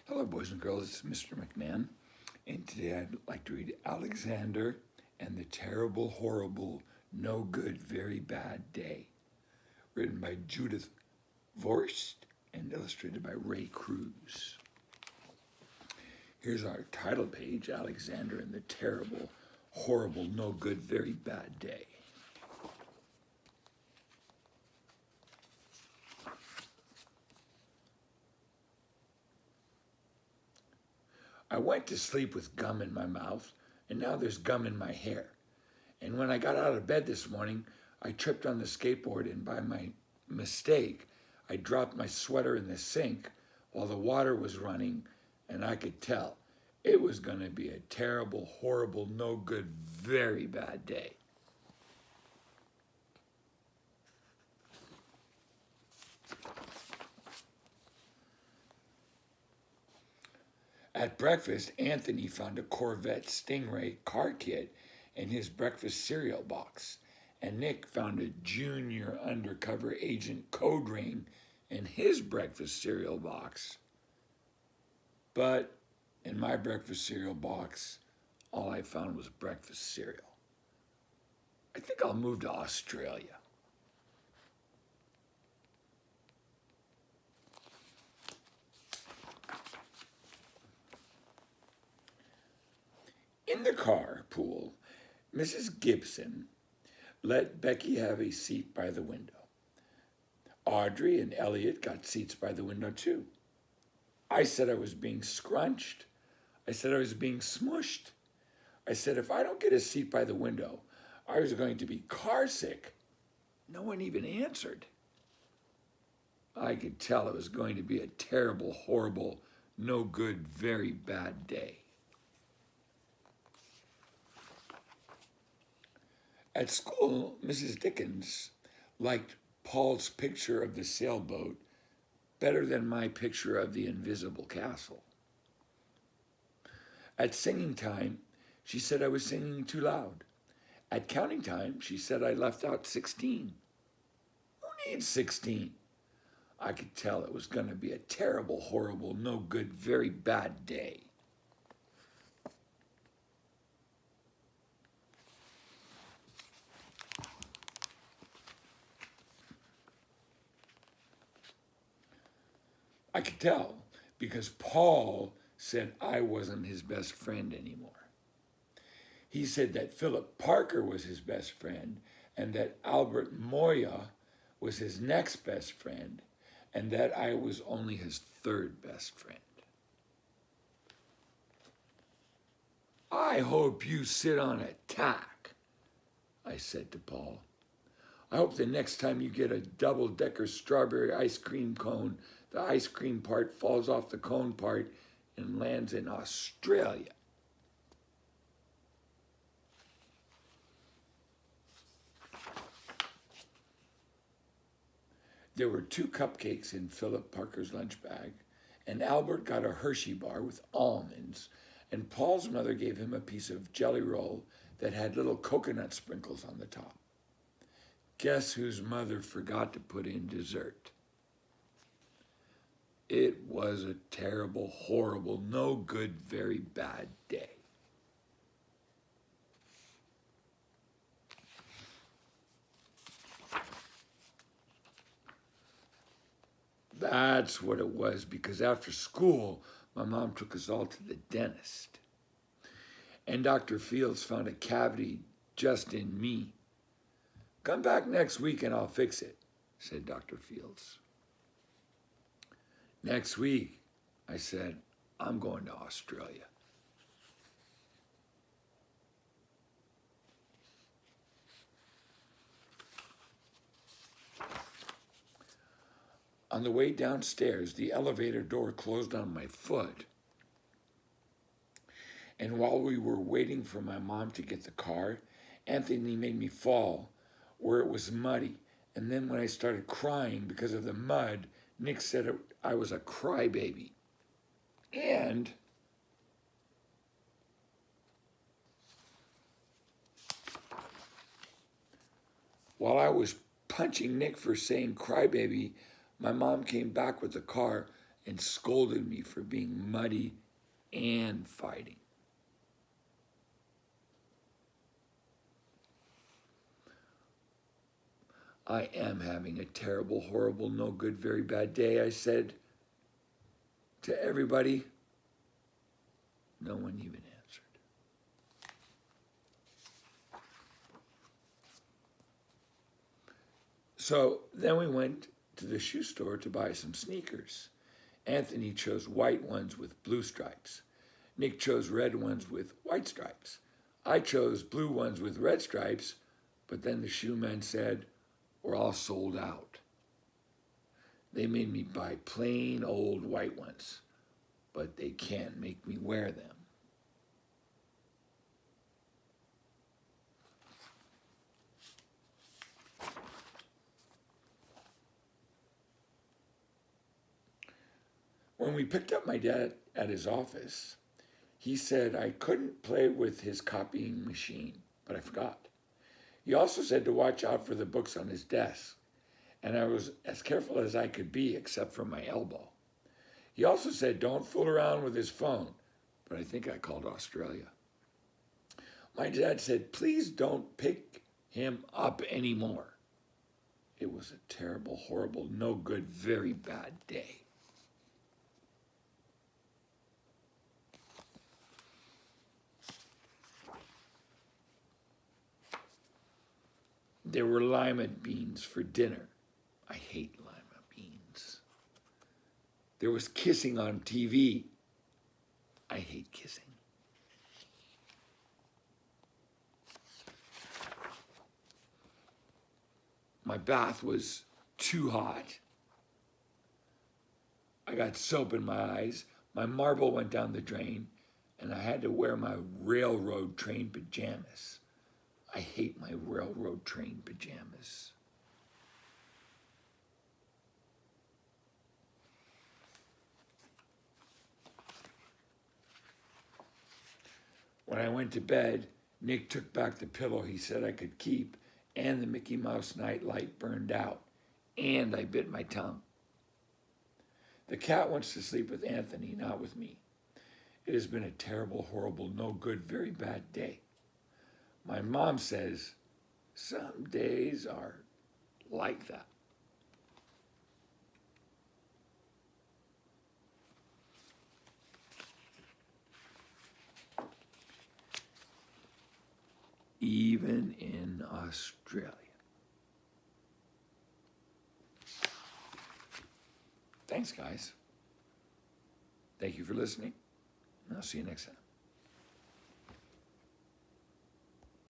Hello, boys and girls. It's Mr. McMahon, and today I'd like to read Alexander and the Terrible, Horrible, No Good, Very Bad Day, written by Judith Vorst and illustrated by Ray Cruz. Here's our title page, Alexander and the Terrible, Horrible, No Good, Very Bad Day. I went to sleep with gum in my mouth, and now there's gum in my hair. And when I got out of bed this morning, I tripped on the skateboard, and by my mistake, I dropped my sweater in the sink while the water was running, and I could tell it was going to be a terrible, horrible, no good, very bad day. At breakfast, Anthony found a Corvette Stingray car kit in his breakfast cereal box, and Nick found a junior undercover agent code ring in his breakfast cereal box. But in my breakfast cereal box, all I found was breakfast cereal. I think I'll move to Australia. In the carpool, Mrs. Gibson let Becky have a seat by the window. Audrey and Elliot got seats by the window too. I said I was being scrunched. I said I was being smushed. I said if I don't get a seat by the window, I was going to be car sick. No one even answered. I could tell it was going to be a terrible, horrible, no good, very bad day. At school, Mrs. Dickens liked Paul's picture of the sailboat better than my picture of the invisible castle. At singing time, she said I was singing too loud. At counting time, she said I left out 16. Who needs 16? I could tell it was going to be a terrible, horrible, no good, very bad day. I could tell because Paul said I wasn't his best friend anymore. He said that Philip Parker was his best friend and that Albert Moya was his next best friend and that I was only his third best friend. I hope you sit on a tack, I said to Paul. I hope the next time you get a double-decker strawberry ice cream cone, the ice cream part falls off the cone part and lands in Australia. There were 2 cupcakes in Philip Parker's lunch bag, and Albert got a Hershey bar with almonds, and Paul's mother gave him a piece of jelly roll that had little coconut sprinkles on the top. Guess whose mother forgot to put in dessert? It was a terrible, horrible, no good, very bad day. That's what it was, because after school, my mom took us all to the dentist. And Dr. Fields found a cavity just in me. Come back next week and I'll fix it, said Dr. Fields. Next week, I said, I'm going to Australia. On the way downstairs, the elevator door closed on my foot. And while we were waiting for my mom to get the car, Anthony made me fall where it was muddy. And then when I started crying because of the mud, Nick said I was a crybaby. And while I was punching Nick for saying crybaby, my mom came back with the car and scolded me for being muddy and fighting. I am having a terrible, horrible, no good, very bad day, I said to everybody. No one even answered. So then we went to the shoe store to buy some sneakers. Anthony chose white ones with blue stripes. Nick chose red ones with white stripes. I chose blue ones with red stripes, but then the shoe man said, "We're all sold out." They made me buy plain old white ones, but they can't make me wear them. When we picked up my dad at his office, he said I couldn't play with his copying machine, but I forgot. He also said to watch out for the books on his desk, and I was as careful as I could be except for my elbow. He also said don't fool around with his phone, but I think I called Australia. My dad said, please don't pick him up anymore. It was a terrible, horrible, no good, very bad day. There were lima beans for dinner. I hate lima beans. There was kissing on TV. I hate kissing. My bath was too hot. I got soap in my eyes. My marble went down the drain, and I had to wear my railroad train pajamas. I hate my railroad train pajamas. When I went to bed, Nick took back the pillow he said I could keep, and the Mickey Mouse night light burned out, and I bit my tongue. The cat wants to sleep with Anthony, not with me. It has been a terrible, horrible, no good, very bad day. My mom says some days are like that. Even in Australia. Thanks, guys. Thank you for listening. I'll see you next time.